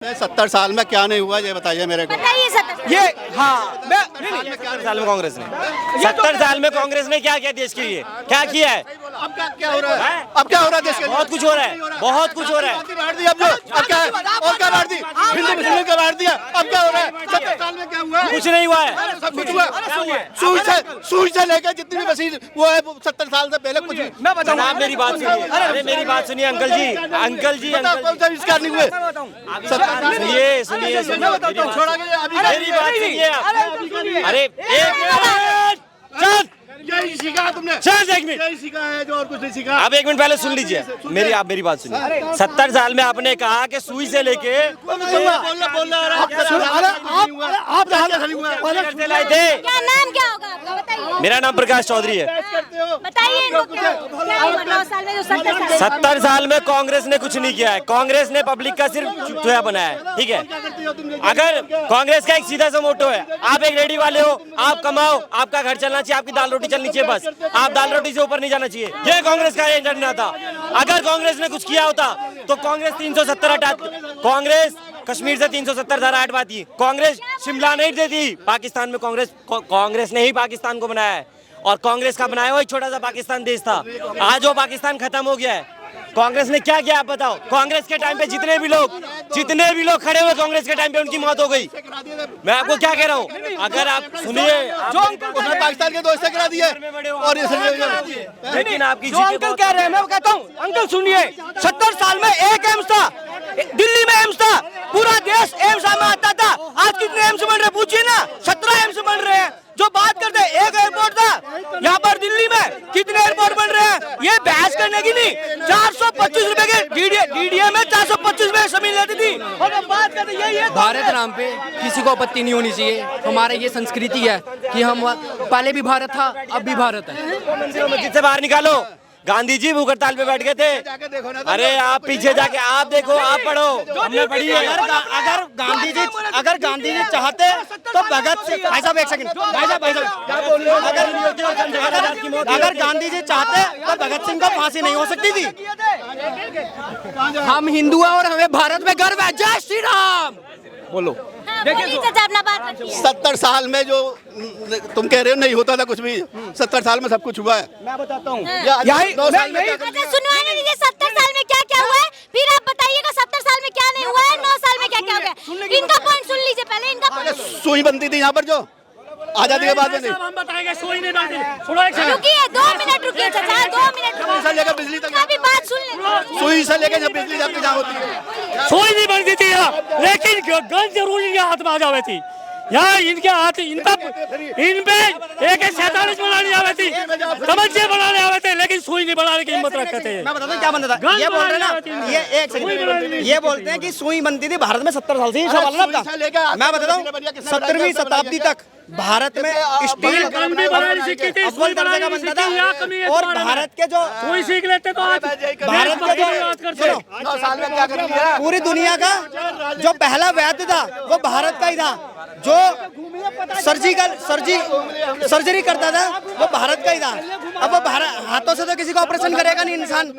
70 साल में क्या नहीं हुआ ये बताइए मेरे को। बताइए 70 ये हाँ मैं 70 साल में कांग्रेस ने 70 साल में कांग्रेस ने क्या किया देश के लिए, क्या किया है? अब क्या हो रहा है? अब क्या हो रहा है देश के लिए? बहुत कुछ हो रहा है, बहुत कुछ हो रहा है। बांट दी अब क्या है? और क्या बांट दी? हिंदू मुस्लिम का बांट दिया। अब क्या हो रहा है? 70 साल में क्या हुआ? कुछ नहीं हुआ है, सब कुछ हुआ। सुई से लेकर जितनी भी वसील वो है 70 साल से पहले कुछ भी। मैं बताऊं, आप मेरी बात सुनिए। अरे मेरी बात सुनिए अंकल जी, अंकल जी, कौन सा आविष्कार नहीं हुए? सुनिए सुनिए सुनिए मेरी बात सुनिए आप। अरे एक मिनट चल, यही सीखा तुमने? चल एक मिनट, यही सीखा है जो और कुछ नहीं सीखा। आप एक मिनट पहले सुन लीजिए मेरी, आप मेरी बात सुनिए। 70 साल में आपने कहा कि सुई से लेके लाए थे। क्या नाम क्या होगा आपका बताइए। मेरा नाम प्रकाश चौधरी है। बताइए इनको क्या हुआ 9 साल में जो 70 साल 70 साल में कांग्रेस ने कुछ नहीं किया है। कांग्रेस ने पब्लिक का सिर्फ चुया बनाया है, ठीक है। अगर कांग्रेस का एक सीधा सा मोटो है, आप एक रेडी वाले हो, आप कमाओ, आपका घर चलना चाहिए, आपकी दाल रोटी चलनी चाहिए, बस आप दाल रोटी से ऊपर नहीं जाना चाहिए। ये कांग्रेस का एजेंडा था। अगर कांग्रेस ने कुछ किया होता तो कांग्रेस 370 हटा, कांग्रेस कश्मीर से 370 धारा हटवाती, कांग्रेस शिमला नहीं देती। पाकिस्तान में कांग्रेस ने ही पाकिस्तान को बनाया है, और कांग्रेस का बनाया हुआ एक छोटा सा पाकिस्तान देश था। आज वो पाकिस्तान खत्म हो गया है। कांग्रेस ने क्या किया आप बताओ? कांग्रेस के टाइम पे जितने भी लोग खड़े हुए कांग्रेस के टाइम पे उनकी मौत हो गई। मैं आपको क्या कह रहा हूँ, अगर आप सुनिए, जो उसने पाकिस्तान के दोस्त से करा दिया और लेकिन आपकी जो अंकल कह रहे हैं मैं कहता हूँ, अंकल सुनिए, 70 साल में एक एम्स था, दिल्ली में एम्स था, पूरा देश एम्स में आता था। आज कितने एम्स बन रहे पूछिए ना, 17 एम्स बन रहे हैं। जो बात करते हैं एक एयरपोर्ट था यहाँ पर दिल्ली में, कितने एयरपोर्ट बन रहे हैं? ये बहस करने की नहीं। 425 रुपए के डीडीए में 425 में जमीन लेती थी, और अब बात करते ये भारत नाम पे किसी को आपत्ति नहीं होनी चाहिए। हमारे ये संस्कृति है कि हम पहले भी भारत था, अब भी भारत है। मस्जिद से बाहर निकालो। गांधी जी भूख हड़ताल पे बैठ गए थे। अरे आप पीछे जाके आप देखो, आप पढ़ो, हमने पढ़ी है। अगर गांधी जी चाहते तो भगत सिंह, भाई साहब एक सेकंड, भाई साहब अगर गांधी जी चाहते तो भगत सिंह को फांसी नहीं हो सकती थी। हम हिंदू हैं और हमें भारत में गर्व है। जय श्री राम। बोलो। देखिए अपना बात रखिए। 70 साल में जो तुम कह रहे हो नहीं होता था कुछ भी, 70 साल में सब कुछ हुआ है। मैं बताता हूँ, 2 साल में अच्छा सुनवाने दीजिए 70 साल में क्या क्या हुआ है, फिर आप बताइएगा 70 साल में क्या नहीं हुआ है, 9 साल में क्या क्या हो गया। इनका पॉइंट सुन लीजिए पहले, इनका पॉइंट। सुई बनती थी यहाँ पर जो आजादी के बाद में नहीं। हम बताएंगे, सुई नहीं बनती। सुनो एक सेकंड, रुकिए 2 मिनट रुकिए चाचा, 2 मिनट सुई से लेकर बिजली तक, अभी बात सुन ले। सुई से लेकर जब बिजली तक जहाँ होती है। सुई नहीं बनती थी यहाँ, लेकिन गन जरूर इनके हाथ में आ जावे थी। यहाँ इनके हाथ इन पे AK-47 बनाने आवे थी, तमंचे बनाने आवे थे, लेकिन सुई नहीं बनाने की हिम्मत रखते थे। मैं बताता हूँ क्या बनता था। ये बोल रहे ना, ये एक सेकंड, ये बोलते हैं कि सुई बनती थी भारत में 70 साल से। ये सवाल है ना आपका। मैं बताता हूँ 17वीं शताब्दी तक भारत में स्टील अव्वल दर्जे का बनता था, और भारत के जो सुई सीख लेते तो आज भारत के जो 9 साल में क्या कर लिया? पूरी दुनिया का जो पहला वैद्य था वो भारत का ही था। जो सर्जरी करता था वो भारत का ही था। अब वो हाथों से तो किसी को ऑपरेशन करेगा नहीं इंसान,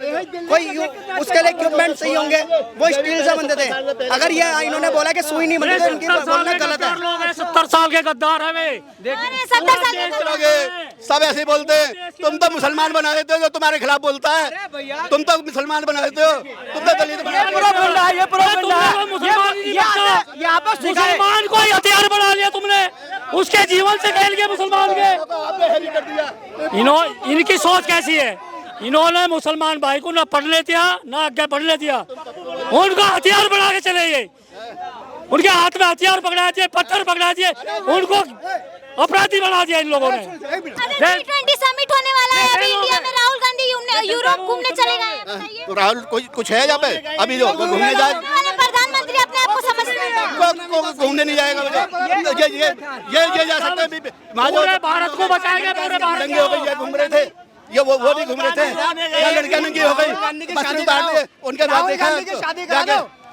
कोई उसके लिए इक्विपमेंट सही होंगे, वो स्टील से बनते थे। अगर ये इन्होंने बोला कि सुई नहीं बनती तो इनकी बोलना गलत है। 70 साल के गद्दार है वे। 70 साल में सब ऐसे बोलते हैं। तुम तो मुसलमान बना देते हो जो तुम्हारे खिलाफ बोलता है, तुम तो मुसलमान बना देते हो, तुम तो दलित बना देते हो। मुसलमान को हथियार बना लिया तुमने, उसके जीवन से खेल गए मुसलमान के। इनकी सोच कैसी है? इन्होंने मुसलमान भाई को ना पढ़ने दिया ना आगे बढ़ने दिया, उनको हथियार बना के चले गए। उनके हाथ में हथियार पकड़ा दिए, पत्थर पकड़ा दिए, उनको अपराधी बना दिया इन लोगों ने। G20 समिट होने वाला है अभी इंडिया में, राहुल गांधी यूरोप घूमने चले गए हैं। तो राहुल कोई कुछ है यहाँ पे अभी जो घूमने जाए? प्रधानमंत्री अपने आप को समझते हैं। घूमने नहीं जाएगा ये जा सकते हैं। पूरे भारत को बचाएगा, पूरे भारत नंगे हो गई, ये घूम रहे थे, ये वो भी घूम रहे थे, लड़कियां नंगी हो गई, मछली उतार दिए, उनके बाद देखा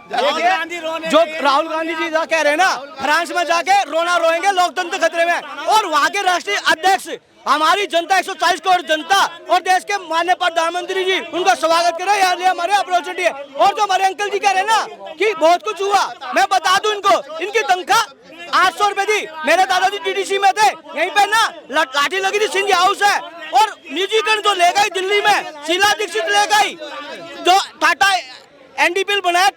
जो राहुल गांधी जी कह रहे हैं ना, फ्रांस में जाके रोना रोएंगे, लोकतंत्र खतरे में, और वहाँ के राष्ट्रीय अध्यक्ष हमारी जनता 140 करोड़ जनता और देश के माननीय प्रधानमंत्री जी उनका स्वागत करे, यहाँ हमारे अपॉर्चुनिटी है। और जो हमारे अंकल जी कह रहे हैं ना कि बहुत कुछ हुआ, मैं बता दूं इनको, इनकी तनख्वाह 800 रुपए थी। मेरे दादाजी टीडीसी में थे, यहीं पे ना लाठी लगी थी, सिंधिया हाउस है। और निजीकरण जो ले गई दिल्ली में, शीला दीक्षित ले गई। जो टाटा एनडीपीएल बनाया,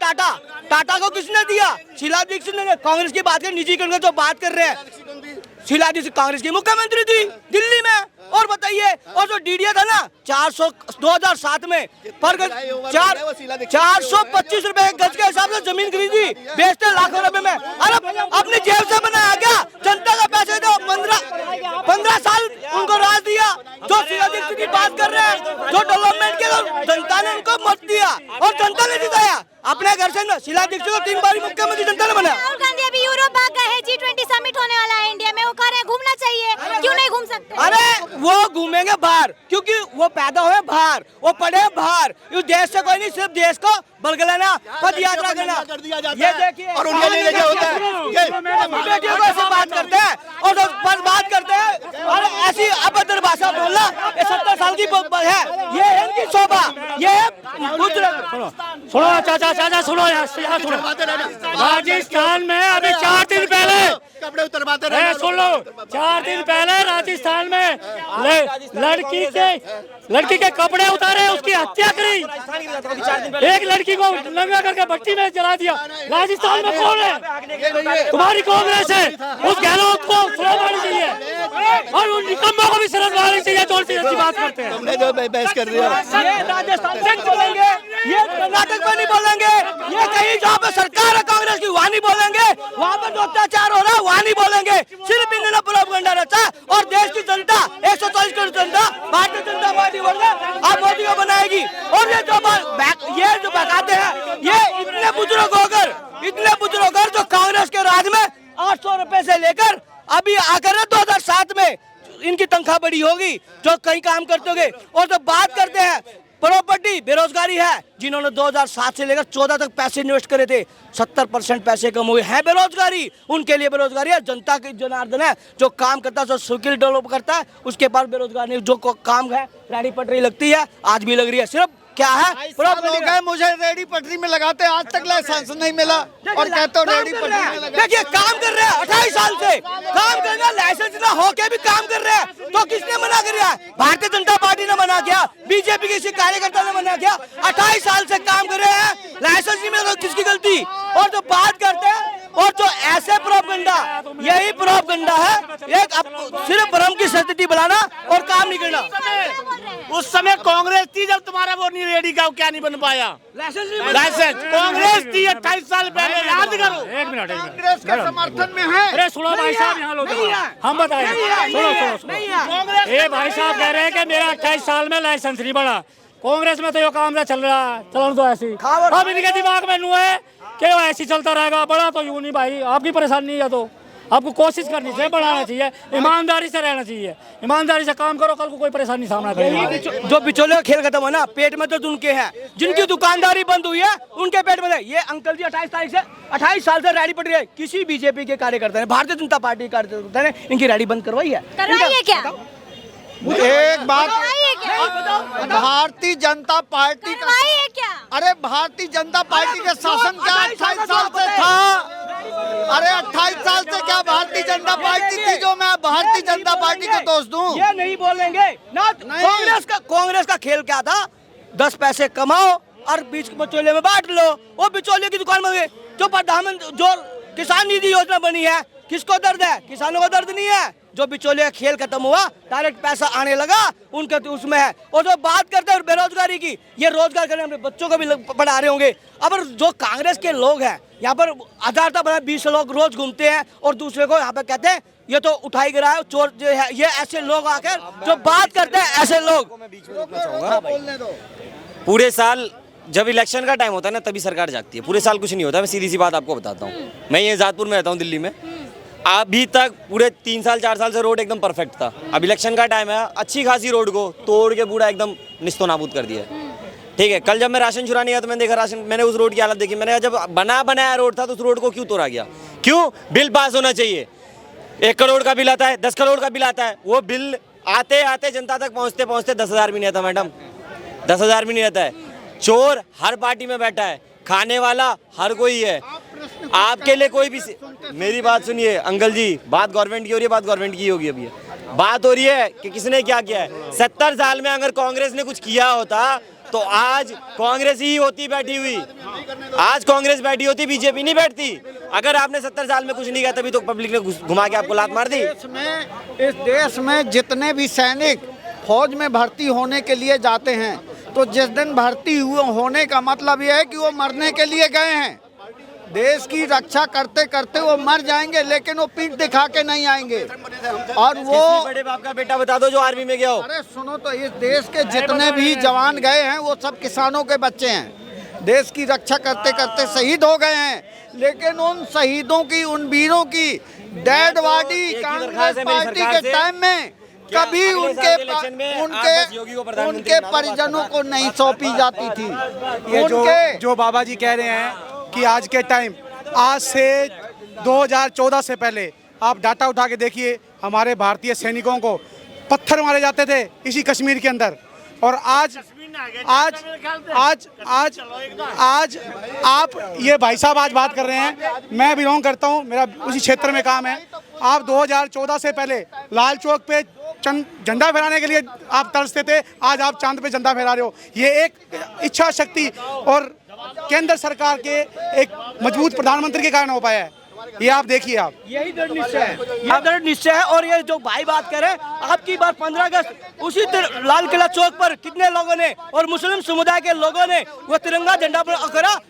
टाटा को किसने दिया? शीला दीक्षित ने। कांग्रेस की बात कर, निजीकरण का जो बात कर रहे हैं, शीला दीक्षित कांग्रेस की मुख्यमंत्री थी दिल्ली में। और बताइए, और जो डीडीए था ना 2007 में पर 425 रुपए गज के हिसाब से जमीन खरीदी, बेचते लाखों रुपए में। अरे अपनी जेब से बनाया क्या? जनता का पैसे दो। 15 साल उनको राज दिया। जो शीला दीक्षित की बात कर रहे हैं, जो डेवलपमेंट के, जनता ने उनको मत दिया और जनता ने जिताया अपने घर से। शीला दीक्षित को 3 बार मुख्यमंत्री जनता ने बनाया। राहुल गांधी अभी यूरोप भाग गए हैं, G20 समिट होने वाला है इंडिया में, वो कह रहे हैं घूमना चाहिए, क्यों नहीं घूम सकते? अरे वो घूमेंगे बाहर, क्योंकि वो पैदा हुए बाहर, वो पढ़े बाहर। इस देश से कोई नहीं, सिर्फ देश को बलगलाना, पद यात्रा करना। ये देखिए, और उनके लिए क्या होता है, बेटियों को ऐसे बात करते हैं और बस बात करते हैं और ऐसी अभद्र भाषा बोलना। ये 70 साल की है, ये है इनकी शोभा, ये है। सुनो चाचा सुनो, यहाँ सुनो। राजस्थान में अभी 4 दिन पहले कपड़े उतरवाते रहे। सुन लो, 4 दिन पहले राजस्थान में लड़की के कपड़े उतारे, उसकी हत्या करी। एक लड़की को नंगा करके भट्टी में जला दिया। राजस्थान में कौन है? तुम्हारी कांग्रेस है। उस गहलोत को शर्म आनी चाहिए और उन निकम्मों को भी शर्म आनी चाहिए जो ऐसी बात करते हैं। तुमने जो बहस कर दिया, ये राजस्थान से बोलेंगे, ये कर्नाटक में नहीं बोलेंगे, ये कहीं जहाँ पे सरकार है कांग्रेस की वहाँ नहीं बोलेंगे, वहाँ पर जो अत्याचार हो रहा है वहाँ नहीं बोलेंगे। सिर्फ इन्होंने प्रोपेगेंडा रचा और देश की जनता 140 करोड़ जनता भारतीय जनता पार्टी बोल रहा अब मोदी को बनाएगी। और ये जो बकाते हैं, ये इतने बुजुर्ग होकर जो कांग्रेस के राज में 800 रुपए से लेकर अभी आकर 2007 में इनकी तनख्वाह बढ़ी होगी, जो कहीं काम करते होंगे। और जो बात करते हैं प्रॉपर्टी, बेरोजगारी है, जिन्होंने 2007 से लेकर 14 तक पैसे इन्वेस्ट करे थे, 70% पैसे कम हुए हैं। बेरोजगारी, उनके लिए बेरोजगारी है। जनता की जनार्दन है, जो काम करता है, जो स्किल डेवलप करता है, उसके पास बेरोजगारी नहीं। जो काम है, रेडी पटरी लगती है, आज भी लग रही है। सिर्फ क्या है, मुझे रेडी पटरी में लगाते, आज तक लाइसेंस नहीं मिला और कहते हो रेडी पटरी में लगा। देखिए काम कर रहे हैं 28 साल से, काम करना, लाइसेंस ना होके भी काम कर रहे हैं। तो किसने मना कर रहा है? भारतीय जनता पार्टी ने मना किया, बीजेपी के किसी कार्यकर्ता ने मना किया। 28 साल से काम कर रहे हैं, लाइसेंस नहीं मिला, किसकी गलती? और जो बात करते हैं और जो ऐसे प्रोपेगेंडा, यही प्रोपेगेंडा है, एक सिर्फ भ्रम की स्थिति बनाना और काम नहीं करना। उस समय कांग्रेस थी जब तुम्हारा वो नहीं रेडी का, क्या नहीं बन पाया लाइसेंस? कांग्रेस थी 28 साल पहले, याद करो। एक मिनट, कांग्रेस के समर्थन में है। अरे सुनो भाई साहब, यहाँ लोग हम बताएं, सुनो। ये भाई साहब कह रहे हैं कि मेरा 28 साल में लाइसेंस नहीं बना। कांग्रेस में तो ये काम चल रहा है, चलन तो ऐसी। अब इनके दिमाग में नू है कि वो ऐसी चलता रहेगा, बड़ा तो यूं नहीं भाई। आपकी परेशानी है तो आपको कोशिश करनी चाहिए, बढ़ाना चाहिए, ईमानदारी से रहना चाहिए, ईमानदारी से काम करो, कल को कोई परेशानी सामना करेगी। जो बिचौलियों का खेल खत्म है ना, पेट में तो उनके हैं, जिनकी दुकानदारी बंद हुई है उनके पेट में है। ये अंकल जी 28 साल से रेडी पड़ी है। किसी बीजेपी के कार्यकर्ता ने, भारतीय जनता पार्टी के कार्यकर्ता ने इनकी रेडी बंद करवाई है? करवाइए क्या? एक बात, करवाइए क्या? भारतीय जनता पार्टी का, करवाइए क्या? अरे भारतीय जनता पार्टी का शासन क्या 28 साल से था? अरे 28 साल से क्या भारतीय जनता पार्टी थी जो मैं भारतीय जनता पार्टी को दोष दूं? ये नहीं बोलेंगे ना। कांग्रेस का खेल क्या था? 10 पैसे कमाओ और बीच बिचौलिए में बांट लो। वो बिचौलिए की दुकान में जो प्रधानमंत्री, जो किसान निधि योजना बनी है, किसको दर्द है? किसानों को दर्द नहीं है। जो बिचौलिया खेल खत्म हुआ, डायरेक्ट पैसा आने लगा, उनके तो उसमें है। और जो बात करते हैं बेरोजगारी की, ये रोजगार करने अपने बच्चों को भी पढ़ा रहे होंगे। अब जो कांग्रेस के लोग हैं यहाँ पर 20 लोग रोज घूमते हैं और दूसरे को यहाँ पे कहते हैं ये तो उठाई गिरा है, चोर जो है। ये ऐसे लोग आकर जो बात करते हैं, ऐसे लोग। पूरे साल जब इलेक्शन का टाइम होता है ना, तभी सरकार जागती है। पूरे साल कुछ नहीं होता। मैं सीधी सी बात आपको बताता हूँ, मैं ये आजादपुर में रहता हूँ दिल्ली में। अभी तक पूरे 3 साल 4 साल से रोड एकदम परफेक्ट था। अब इलेक्शन का टाइम है, अच्छी खासी रोड को तोड़ के पूरा एकदम निस्तो नाबूद कर दिया। ठीक है। कल जब मैं राशन चुराने गया तो मैंने देखा राशन, मैंने उस रोड की हालत देखी। मैंने कहा जब बना बनाया रोड था तो उस रोड को क्यों तोड़ा गया? क्यों? बिल पास होना चाहिए। 1 करोड़ का बिल आता है, 10 करोड़ का बिल आता है, वो बिल आते आते जनता तक पहुंचते पहुंचते 10,000 भी नहीं आता मैडम, 10,000 भी नहीं आता है। चोर हर पार्टी में बैठा है, खाने वाला हर कोई है। आपके लिए कोई भी, मेरी बात सुनिए अंकल जी, बात गवर्नमेंट की हो रही है, बात गवर्नमेंट की होगी। अभी बात हो रही है कि किसने क्या किया है। 70 साल में अगर कांग्रेस ने कुछ किया होता तो आज कांग्रेस ही होती बैठी हुई, आज कांग्रेस बैठी होती, बीजेपी नहीं बैठती। अगर आपने 70 साल में कुछ नहीं किया तभी तो पब्लिक ने घुमा के आपको लात मार दी। इस देश में जितने भी सैनिक फौज में भर्ती होने के लिए जाते हैं, तो जिस दिन भर्ती होने का मतलब यह है कि वो मरने के लिए गए हैं। देश की रक्षा करते करते वो मर जाएंगे, लेकिन वो पीठ दिखा के नहीं आएंगे। और वो बड़े बाप का बेटा बता दो जो आर्मी में गया हो। अरे सुनो तो, इस देश के जितने भी जवान गए हैं वो सब किसानों के बच्चे हैं। देश की रक्षा करते करते शहीद हो गए हैं, लेकिन उन शहीदों की, उन वीरों की डेड बॉडी कांग्रेस पार्टी के टाइम में कभी उनके परिजनों को नहीं सौंपी जाती थी। ये जो बाबा जी कह रहे हैं कि आज के टाइम, आज से 2014 से पहले आप डाटा उठा के देखिए, हमारे भारतीय सैनिकों को पत्थर मारे जाते थे इसी कश्मीर के अंदर। और आज आज आज आज आज आप ये भाई साहब आज बात कर रहे हैं, मैं बिलोंग करता हूँ, मेरा उसी क्षेत्र में काम है। आप 2014 से पहले लाल चौक पे झंडा फहराने के लिए आप तरसते थे, आज आप चांद पे झंडा फहरा रहे हो। ये एक इच्छा शक्ति और केंद्र सरकार के एक मजबूत प्रधानमंत्री के कारण हो पाया है। ये आप देखिए, आप यही दृढ़ निश्चय है, यह दृढ़ निश्चय है। और ये जो भाई बात कर रहे हैं, आपकी बार 15 अगस्त उसी लाल किला चौक पर कितने लोगों ने और मुस्लिम समुदाय के लोगों ने वो तिरंगा झंडा पर करा,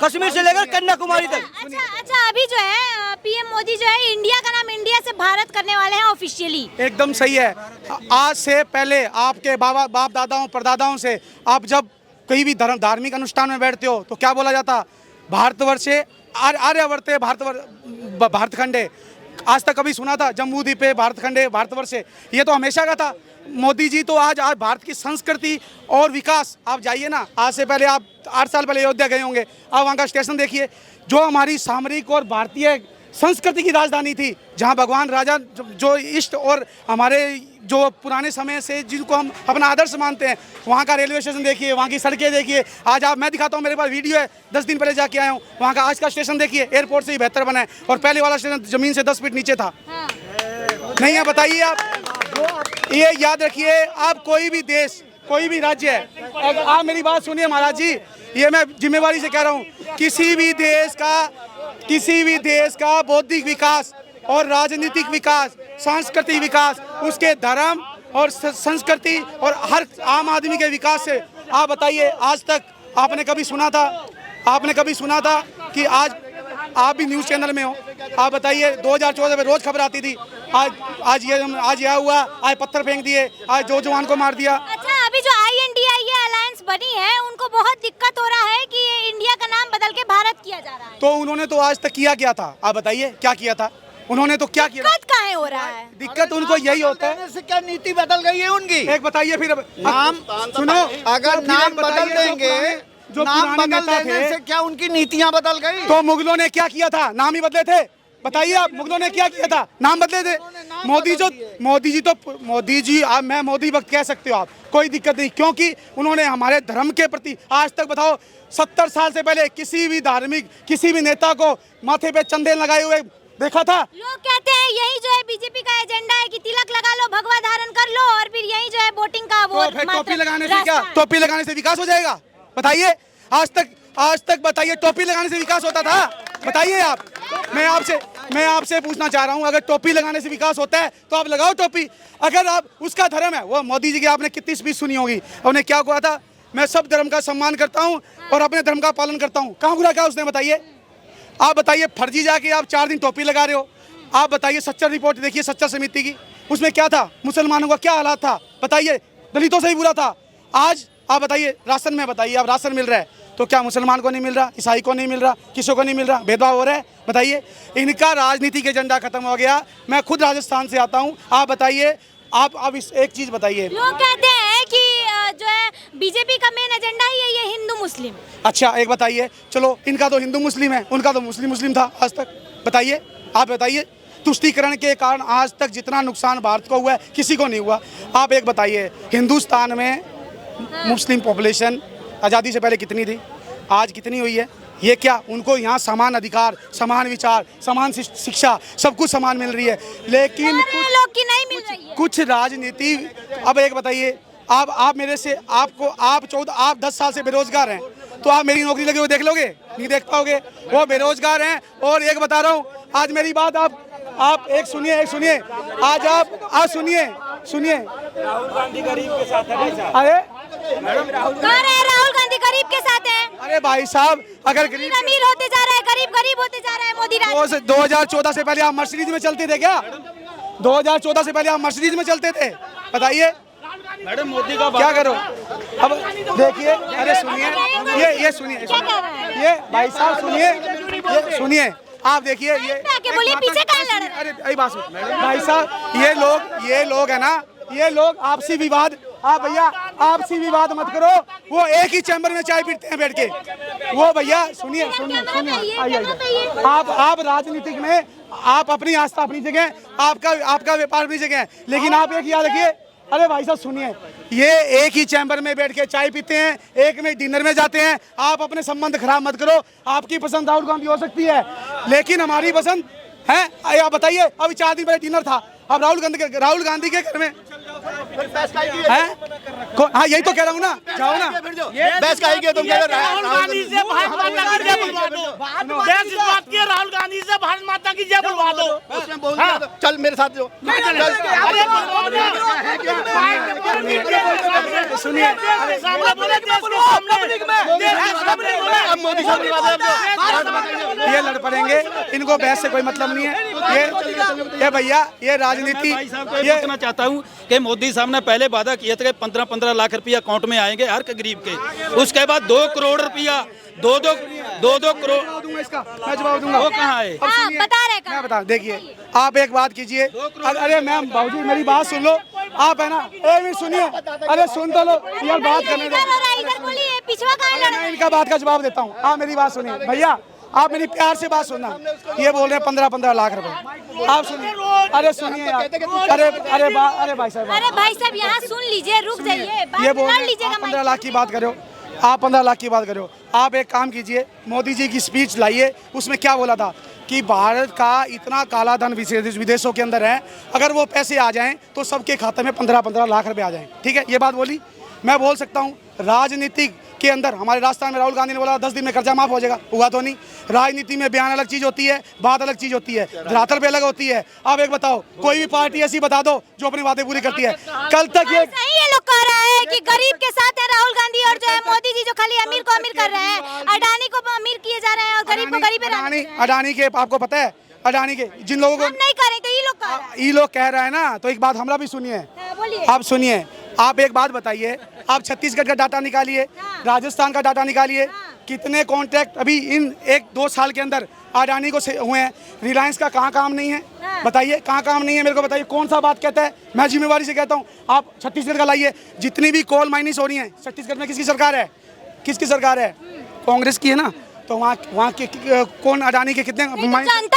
कश्मीर से लेकर कन्याकुमारी तक। अच्छा, अभी जो है पीएम मोदी जो है इंडिया का नाम इंडिया से भारत करने वाले हैं ऑफिशियली। एकदम सही है। आज से पहले आपके बाप दादाओं परदादाओं से आप जब कहीं भी धार्मिक अनुष्ठान में बैठते हो तो क्या बोला जाता? भारतवर्षे आर्यवर्ते भारतखंडे। आज तक कभी सुना था जम्मू द्वीपे भारतखंडे भारतवर्षे? ये तो हमेशा का था। मोदी जी तो आज भारत की संस्कृति और विकास, आप जाइए ना, आज से पहले आप 8 साल पहले अयोध्या गए होंगे, आप वहाँ का स्टेशन देखिए, जो हमारी सामरिक और भारतीय संस्कृति की राजधानी थी, जहाँ भगवान राजा जो इष्ट और हमारे जो पुराने समय से जिनको हम अपना आदर्श मानते हैं, वहाँ का रेलवे स्टेशन देखिए, वहाँ की सड़कें देखिए। आज आप, मैं दिखाता हूँ, मेरे पास वीडियो है, 10 दिन पहले जाके आया हूँ, वहाँ का आज का स्टेशन देखिए, एयरपोर्ट से ही बेहतर बना है। और पहले वाला स्टेशन जमीन से 10 फीट नीचे था। नहीं है? बताइए आप। ये याद रखिए, आप कोई भी देश, कोई भी राज्य है, आप मेरी बात सुनिए महाराज जी, ये मैं जिम्मेवारी से कह रहा हूँ, किसी भी देश का बौद्धिक विकास और राजनीतिक विकास, सांस्कृतिक विकास, उसके धर्म और संस्कृति और हर आम आदमी के विकास से, आप बताइए, आज तक आपने कभी सुना था कि आप भी न्यूज़ चैनल में हो, आप बताइए 2014 में रोज खबर आती थी, आज यह हुआ, आज पत्थर फेंक दिए, आज जो जवान को मार दिया। अच्छा, अभी जो INDIA अलायंस बनी है, उनको बहुत दिक्कत हो रहा है कि ये इंडिया का नाम बदल के भारत किया जा रहा है। तो उन्होंने तो आज तक किया क्या था? आप बताइए, क्या किया था उन्होंने? तो क्या किया? दिक्कत कहाँ हो रहा है? दिक्कत उनको यही होता है। से क्या नीति बदल गई है उनकी? एक बताइए फिर। नाम सुनो, अगर नाम बदल देंगे, जो नाम पुराने बदल नेता देने थे, से क्या उनकी नीतियां बदल गई? तो मुगलों ने क्या किया था? नाम ही बदले थे। बताइए आप, मुगलों ने क्या किया था? नाम बदले थे। मोदी जी आप, मैं मोदी भक्त कह सकते हो आप, कोई दिक्कत नहीं, क्योंकि उन्होंने हमारे धर्म के प्रति आज तक, बताओ 70 साल से पहले किसी भी नेता को माथे पे चंदेल लगाए हुए देखा था? लोग कहते हैं यही जो है बीजेपी का एजेंडा है कि तिलक लगा लो, भगवा धारण कर लो और फिर यही जो है वोटिंग का वो टोपी लगाने से क्या? टोपी लगाने से विकास हो जाएगा? बताइए, आज तक बताइए, टोपी लगाने से विकास होता था? बताइए आप। मैं आपसे पूछना चाह रहा हूँ, अगर टोपी लगाने से विकास होता है तो आप लगाओ टोपी। अगर आप, उसका धर्म है, वो मोदी जी की आपने कितनी स्पीच सुनी होगी, उन्होंने क्या कहा था? मैं सब धर्म का सम्मान करता हूँ और अपने धर्म का पालन करता हूँ। कहाँ बुरा क्या उसने? बताइए आप। बताइए, फर्जी जाके आप 4 दिन टोपी लगा रहे हो। आप बताइए, सच्चर रिपोर्ट देखिए, सच्चर समिति की, उसमें क्या था? मुसलमानों का क्या हालात था? बताइए, दलितों से ही बुरा था। आज आप बताइए, राशन में बताइए, आप राशन मिल रहा है तो क्या मुसलमान को नहीं मिल रहा, ईसाई को नहीं मिल रहा, किसी को नहीं मिल रहा, भेदभाव हो रहा है? बताइए, इनका राजनीतिक एजेंडा खत्म हो गया। मैं खुद राजस्थान से आता हूँ, आप बताइए, आप एक चीज बताइए। लोग कहते हैं कि जो है बीजेपी का मेन एजेंडा ही है ये हिंदू मुस्लिम। अच्छा एक बताइए, चलो इनका तो हिंदू मुस्लिम है, उनका तो मुस्लिम मुस्लिम था आज तक। बताइए, आप बताइए, तुष्टीकरण के कारण आज तक जितना नुकसान भारत को हुआ है किसी को नहीं हुआ। आप एक बताइए, हिंदुस्तान में मुस्लिम पॉपुलेशन आज़ादी से पहले कितनी थी, आज कितनी हुई है? ये क्या उनको यहाँ समान अधिकार, समान विचार, समान शिक्षा, सब कुछ समान मिल रही है, लेकिन लोग की नहीं मिल रही है। कुछ राजनीति। अब एक बताइए, आप मेरे से आप 10 साल से बेरोजगार हैं, तो आप मेरी नौकरी लगी हुई देख लोगे? नहीं देख पाओगे। वो बेरोजगार हैं। और एक बता रहा हूँ, आज मेरी बात आप एक सुनिए, आज आप सुनिए। राहुल गांधी गरीब के साथ है। अरे राहुल गांधी गरीब के साथ है। अरे भाई साहब, अगर गरीब अमीर होते जा रहा है, गरीब गरीब होते जा रहा है मोदी राज। 2014 से पहले आप मर्सिडीज में चलते थे क्या? 2014 से पहले आप मर्सिडीज में चलते थे? बताइए मैडम, मोदी का क्या करो। अब देखिए, अरे सुनिए, ये सुनिए, ये भाई साहब सुनिए, आप देखिए, ये बोलिए पीछे कहाँ लड़ रहे हैं? अरे बात सुन भाई साहब, ये लोग है ना, ये लोग आपसी विवाद, आप भैया आपसी विवाद मत करो। वो एक ही चैम्बर में चाय पीते हैं बैठ के। वो भैया सुनिए, आप राजनीतिक में आप अपनी आस्था अपनी जगह, आपका व्यापार अपनी जगह, लेकिन आप एक याद रखिए। अरे भाई साहब सुनिए, ये एक ही चैम्बर में बैठ के चाय पीते हैं, एक में डिनर में जाते हैं। आप अपने संबंध खराब मत करो। आपकी पसंद राहुल गांधी हो सकती है, लेकिन हमारी पसंद है। आप बताइए, अभी 4 दिन पहले डिनर था, अब राहुल गांधी के घर में है। हाँ यही तो कह रहा हूँ ना, जाओ ना। बहस का ही तुम कह रहे हो राहुल गांधी से भारत माता की जय बुलवा दो। देश इस बात की, राहुल गांधी से भारत माता की जय बुलवा दो। चल मेरे साथ जो सुनिए, ये लड़ पड़ेंगे, इनको बहस से कोई मतलब नहीं है। ये भैया, ये राजनीति। ये कहना चाहता हूँ कि मोदी साहब ने पहले वादा किया था कि 15-15 लाख रुपया अकाउंट में आएंगे हर गरीब के। उसके बाद 2 करोड़ रुपया, 2 करोड़ इसका मैं जवाब दूंगा। वो कहाँ है? मैं बता, देखिए आप एक बात कीजिए। अरे मैम बाबूजी मेरी बात सुन लो, आप है ना, एक सुनिए, अरे सुन तो लो यार, बात करने दो। मैं इनका बात का जवाब देता हूँ, आप मेरी बात सुनिए। भैया आप मेरी प्यार से बात सुनना। ये बोल रहे हैं 15-15 लाख रुपए, आप सुनिए। अरे सुनिए यार, अरे भाई साहब यहाँ सुन लीजिए, रुक जाइए, ये बोल रहे हैं 15 लाख की बात करो, आप 15 लाख की बात करो। आप एक काम कीजिए, मोदी जी की स्पीच लाइए, उसमें क्या बोला था कि भारत का इतना काला धन विदेशों के अंदर है, अगर वो पैसे आ जाएं तो सबके खाते में 15-15 लाख रुपए आ जाएं। ठीक है, ये बात बोली। मैं बोल सकता हूँ राजनीतिक के अंदर हमारे राजस्थान में राहुल गांधी ने बोला 10 दिन में कर्जा माफ हो जाएगा, हुआ तो नहीं। राजनीति में बयान अलग चीज होती है, बात अलग चीज होती है, धरातल पे अलग होती है। आप एक बताओ, कोई भी पार्टी ऐसी बता दो जो अपनी बातें पूरी करती है। कल तक ये लोग कह रहे हैं कि गरीब के साथ है राहुल गांधी, और जो है मोदी जी जो खाली अमीर को अमीर कर रहे हैं, अडानी को अमीर किए जा रहे हैं और गरीब को गरीब। अडानी के आपको पता है, अडानी के जिन लोगों को नहीं करें तो ये लोग कह रहा है ना, तो एक बात हमरा भी सुनिए। आप सुनिए, आप एक बात बताइए, आप छत्तीसगढ़ का डाटा निकालिए, राजस्थान का डाटा निकालिए, कितने कॉन्ट्रैक्ट अभी इन 1-2 साल के अंदर अडानी को हुए हैं। रिलायंस का कहाँ काम नहीं है, बताइए कहाँ काम नहीं है, मेरे को बताइए कौन सा बात कहता है। मैं जिम्मेवारी से कहता हूँ, आप छत्तीसगढ़ का लाइए। जितनी भी कोल माइनिंग हो रही है छत्तीसगढ़ में, किसकी सरकार है? किसकी सरकार है? कांग्रेस की है ना। तो वहाँ के कौन अडानी के कितने जनता